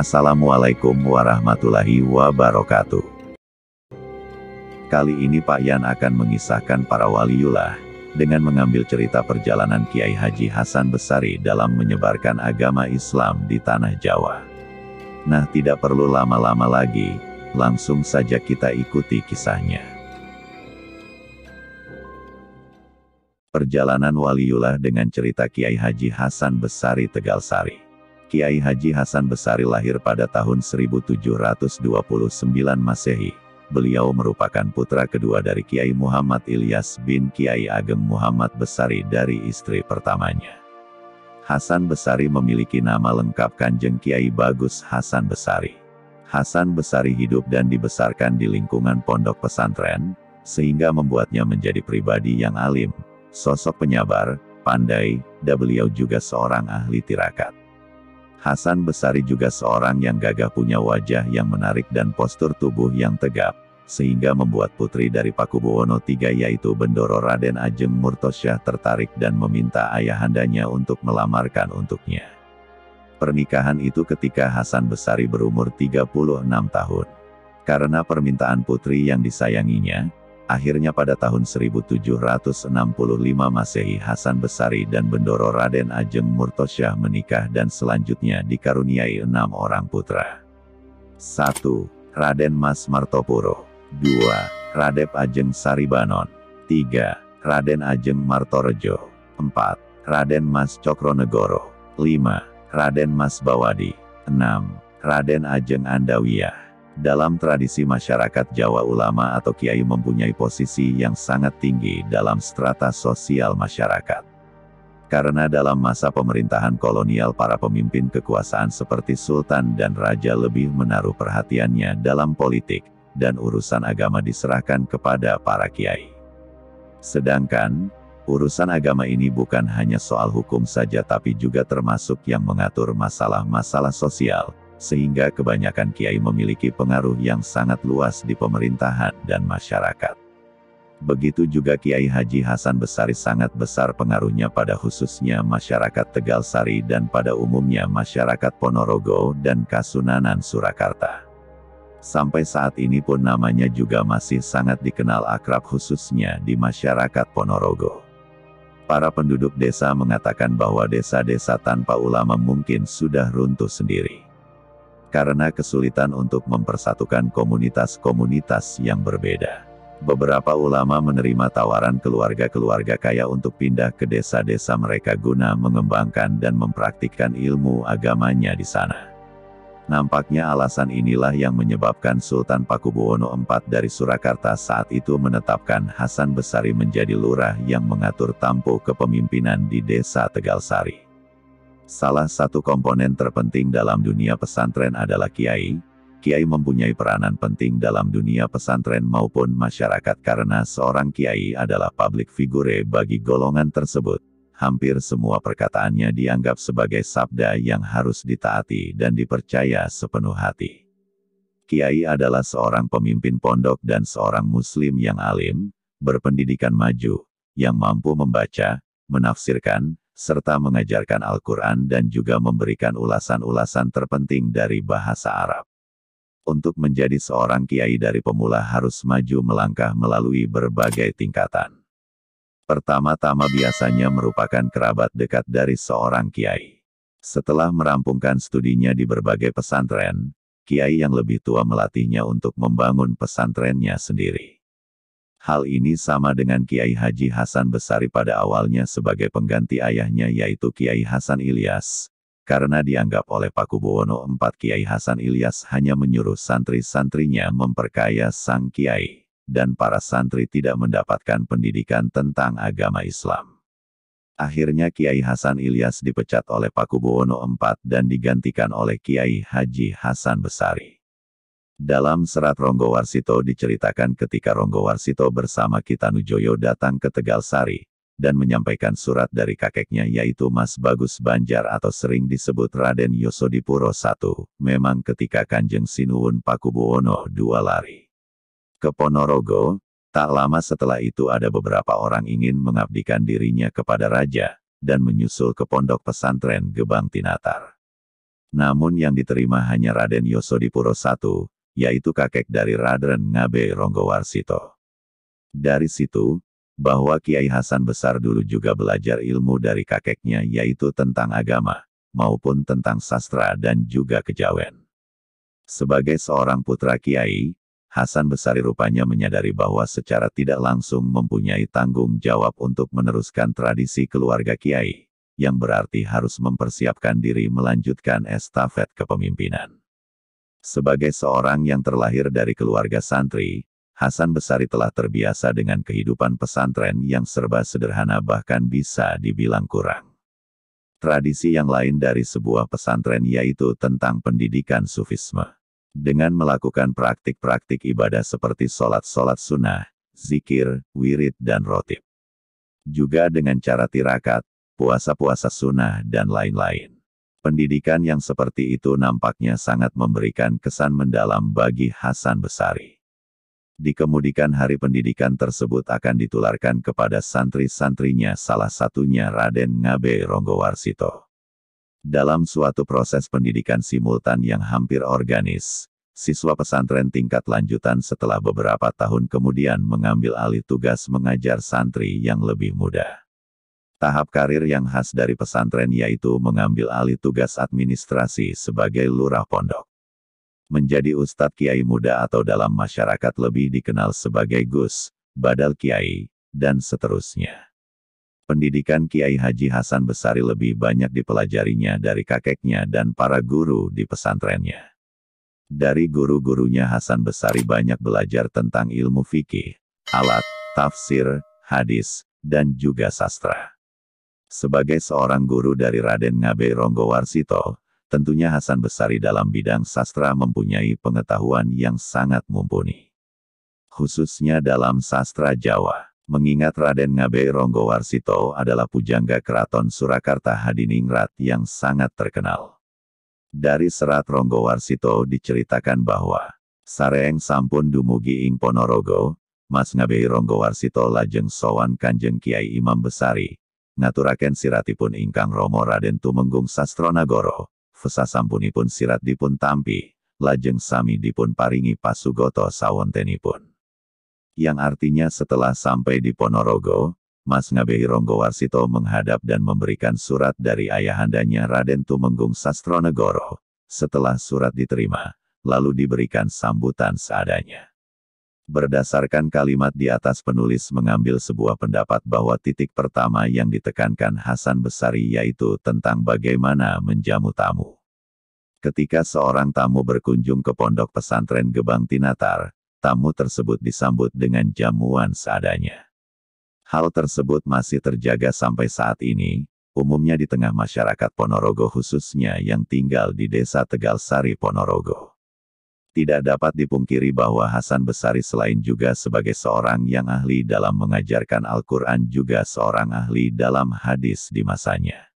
Assalamualaikum warahmatullahi wabarakatuh. Kali ini Pak Yan akan mengisahkan para waliullah, dengan mengambil cerita perjalanan Kiai Haji Hasan Besari dalam menyebarkan agama Islam di Tanah Jawa. Nah, tidak perlu lama-lama lagi, langsung saja kita ikuti kisahnya. Perjalanan waliullah dengan cerita Kiai Haji Hasan Besari Tegalsari. Kiai Haji Hasan Besari lahir pada tahun 1729 Masehi. Beliau merupakan putra kedua dari Kiai Muhammad Ilyas bin Kiai Ageng Muhammad Besari dari istri pertamanya. Hasan Besari memiliki nama lengkap Kanjeng Kiai Bagus Hasan Besari. Hasan Besari hidup dan dibesarkan di lingkungan pondok pesantren, sehingga membuatnya menjadi pribadi yang alim, sosok penyabar, pandai, dan beliau juga seorang ahli tirakat. Hasan Besari juga seorang yang gagah, punya wajah yang menarik dan postur tubuh yang tegap, sehingga membuat putri dari Pakubuwono III yaitu Bendoro Raden Ajeng Murtosyah tertarik dan meminta ayahandanya untuk melamarkan untuknya. Pernikahan itu ketika Hasan Besari berumur 36 tahun. Karena permintaan putri yang disayanginya, akhirnya pada tahun 1765 Masehi Hasan Besari dan Bendoro Raden Ajeng Murtosyah menikah dan selanjutnya dikaruniai 6 orang putra. 1. Raden Mas Martopuro. 2. Radep Ajeng Saribanon. 3. Raden Ajeng Martorejo. 4. Raden Mas Cokronegoro. 5. Raden Mas Bawadi. 6. Raden Ajeng Andawiyah. Dalam tradisi masyarakat Jawa, ulama atau kiai mempunyai posisi yang sangat tinggi dalam strata sosial masyarakat. Karena dalam masa pemerintahan kolonial para pemimpin kekuasaan seperti sultan dan raja lebih menaruh perhatiannya dalam politik, dan urusan agama diserahkan kepada para kiai. Sedangkan, urusan agama ini bukan hanya soal hukum saja tapi juga termasuk yang mengatur masalah-masalah sosial, sehingga kebanyakan kiai memiliki pengaruh yang sangat luas di pemerintahan dan masyarakat. Begitu juga Kiai Haji Hasan Besari sangat besar pengaruhnya pada khususnya masyarakat Tegalsari dan pada umumnya masyarakat Ponorogo dan Kasunanan Surakarta. Sampai saat ini pun namanya juga masih sangat dikenal akrab khususnya di masyarakat Ponorogo. Para penduduk desa mengatakan bahwa desa-desa tanpa ulama mungkin sudah runtuh sendiri. Karena kesulitan untuk mempersatukan komunitas-komunitas yang berbeda. Beberapa ulama menerima tawaran keluarga-keluarga kaya untuk pindah ke desa-desa mereka guna mengembangkan dan mempraktikkan ilmu agamanya di sana. Nampaknya alasan inilah yang menyebabkan Sultan Pakubuwono IV dari Surakarta saat itu menetapkan Hasan Besari menjadi lurah yang mengatur tampuk kepemimpinan di desa Tegalsari. Salah satu komponen terpenting dalam dunia pesantren adalah kiai. Kiai mempunyai peranan penting dalam dunia pesantren maupun masyarakat karena seorang kiai adalah public figure bagi golongan tersebut. Hampir semua perkataannya dianggap sebagai sabda yang harus ditaati dan dipercaya sepenuh hati. Kiai adalah seorang pemimpin pondok dan seorang muslim yang alim, berpendidikan maju, yang mampu membaca, menafsirkan, serta mengajarkan Al-Quran dan juga memberikan ulasan-ulasan terpenting dari bahasa Arab. Untuk menjadi seorang kiai dari pemula harus maju melangkah melalui berbagai tingkatan. Pertama-tama biasanya merupakan kerabat dekat dari seorang kiai. Setelah merampungkan studinya di berbagai pesantren, kiai yang lebih tua melatihnya untuk membangun pesantrennya sendiri. Hal ini sama dengan Kiai Haji Hasan Besari pada awalnya sebagai pengganti ayahnya yaitu Kiai Hasan Ilyas. Karena dianggap oleh Pakubuwono IV Kiai Hasan Ilyas hanya menyuruh santri-santrinya memperkaya sang kiai, dan para santri tidak mendapatkan pendidikan tentang agama Islam. Akhirnya Kiai Hasan Ilyas dipecat oleh Pakubuwono IV dan digantikan oleh Kiai Haji Hasan Besari. Dalam serat Ronggowarsito diceritakan ketika Ronggowarsito bersama Kitanujoyo datang ke Tegalsari, dan menyampaikan surat dari kakeknya yaitu Mas Bagus Banjar atau sering disebut Raden Yosodipuro I, memang ketika Kanjeng Sinuwun Pakubuwono II lari ke Ponorogo, tak lama setelah itu ada beberapa orang ingin mengabdikan dirinya kepada raja, dan menyusul ke pondok pesantren Gebang Tinatar. Namun yang diterima hanya Raden Yosodipuro I, yaitu kakek dari Raden Ngabe Ronggowarsito. Dari situ, bahwa Kiai Hasan Besar dulu juga belajar ilmu dari kakeknya yaitu tentang agama, maupun tentang sastra dan juga kejawen. Sebagai seorang putra Kiai, Hasan Besari rupanya menyadari bahwa secara tidak langsung mempunyai tanggung jawab untuk meneruskan tradisi keluarga Kiai, yang berarti harus mempersiapkan diri melanjutkan estafet kepemimpinan. Sebagai seorang yang terlahir dari keluarga santri, Hasan Besari telah terbiasa dengan kehidupan pesantren yang serba sederhana bahkan bisa dibilang kurang. Tradisi yang lain dari sebuah pesantren yaitu tentang pendidikan sufisme. Dengan melakukan praktik-praktik ibadah seperti sholat-sholat sunnah, zikir, wirid dan rotib. Juga dengan cara tirakat, puasa-puasa sunnah dan lain-lain. Pendidikan yang seperti itu nampaknya sangat memberikan kesan mendalam bagi Hasan Besari. Di kemudian hari pendidikan tersebut akan ditularkan kepada santri-santrinya, salah satunya Raden Ngabe Ronggowarsito. Dalam suatu proses pendidikan simultan yang hampir organis, siswa pesantren tingkat lanjutan setelah beberapa tahun kemudian mengambil alih tugas mengajar santri yang lebih muda. Tahap karir yang khas dari pesantren yaitu mengambil alih tugas administrasi sebagai lurah pondok. Menjadi ustadz kiai muda atau dalam masyarakat lebih dikenal sebagai Gus, Badal Kiai, dan seterusnya. Pendidikan Kiai Haji Hasan Besari lebih banyak dipelajarinya dari kakeknya dan para guru di pesantrennya. Dari guru-gurunya Hasan Besari banyak belajar tentang ilmu fikih, alat, tafsir, hadis, dan juga sastra. Sebagai seorang guru dari Raden Ngabe Ronggowarsito, tentunya Hasan Besari dalam bidang sastra mempunyai pengetahuan yang sangat mumpuni. Khususnya dalam sastra Jawa, mengingat Raden Ngabe Ronggowarsito adalah pujangga Keraton Surakarta Hadiningrat yang sangat terkenal. Dari serat Ronggowarsito diceritakan bahwa, sareng sampun dumugi ing Ponorogo, Mas Ngabe Ronggowarsito lajeng sowan Kanjeng Kiai Imam Besari, ngaturaken siratipun ingkang Romo Raden Tumenggung Sastronagoro. Sasampunipun sirat dipun tampi, lajeng sami dipun paringi pasugoto sawontenipun. Yang artinya setelah sampai di Ponorogo, Mas Ngabe Ronggowarsito menghadap dan memberikan surat dari ayahandanya Raden Tumenggung Sastronagoro. Setelah surat diterima, lalu diberikan sambutan seadanya. Berdasarkan kalimat di atas penulis mengambil sebuah pendapat bahwa titik pertama yang ditekankan Hasan Besari yaitu tentang bagaimana menjamu tamu. Ketika seorang tamu berkunjung ke pondok pesantren Gebang Tinatar, tamu tersebut disambut dengan jamuan seadanya. Hal tersebut masih terjaga sampai saat ini, umumnya di tengah masyarakat Ponorogo khususnya yang tinggal di desa Tegalsari Ponorogo. Tidak dapat dipungkiri bahwa Hasan Besari selain juga sebagai seorang yang ahli dalam mengajarkan Al-Quran juga seorang ahli dalam hadis di masanya.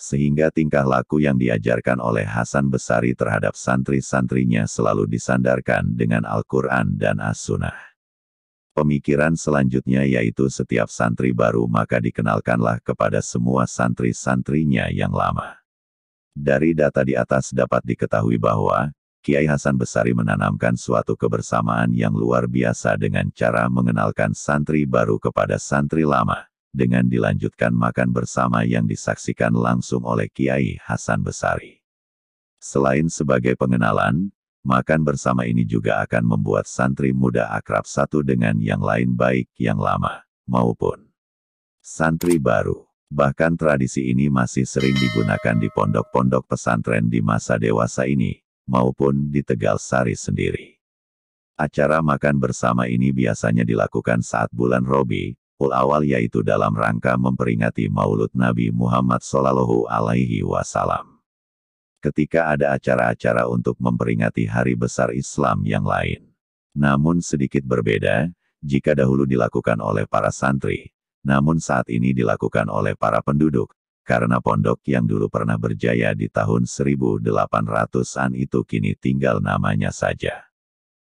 Sehingga tingkah laku yang diajarkan oleh Hasan Besari terhadap santri-santrinya selalu disandarkan dengan Al-Quran dan As-Sunnah. Pemikiran selanjutnya yaitu setiap santri baru maka dikenalkanlah kepada semua santri-santrinya yang lama. Dari data di atas dapat diketahui bahwa, Kiai Hasan Besari menanamkan suatu kebersamaan yang luar biasa dengan cara mengenalkan santri baru kepada santri lama, dengan dilanjutkan makan bersama yang disaksikan langsung oleh Kiai Hasan Besari. Selain sebagai pengenalan, makan bersama ini juga akan membuat santri muda akrab satu dengan yang lain baik yang lama, maupun santri baru. Bahkan tradisi ini masih sering digunakan di pondok-pondok pesantren di masa dewasa ini, maupun di Tegalsari sendiri. Acara makan bersama ini biasanya dilakukan saat bulan Robiul Awal yaitu dalam rangka memperingati Maulud Nabi Muhammad Shallallahu Alaihi Wasallam. Ketika ada acara-acara untuk memperingati hari besar Islam yang lain. Namun sedikit berbeda, jika dahulu dilakukan oleh para santri, namun saat ini dilakukan oleh para penduduk. Karena pondok yang dulu pernah berjaya di tahun 1800-an itu kini tinggal namanya saja.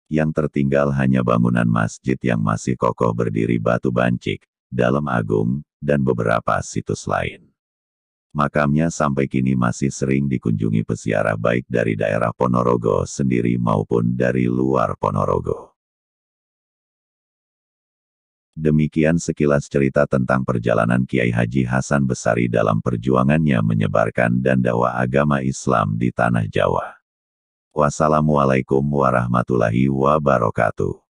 Yang tertinggal hanya bangunan masjid yang masih kokoh berdiri batu bancik, dalam agung, dan beberapa situs lain. Makamnya sampai kini masih sering dikunjungi peziarah baik dari daerah Ponorogo sendiri maupun dari luar Ponorogo. Demikian sekilas cerita tentang perjalanan Kiai Haji Hasan Besari dalam perjuangannya menyebarkan dan dakwah agama Islam di tanah Jawa. Wassalamualaikum warahmatullahi wabarakatuh.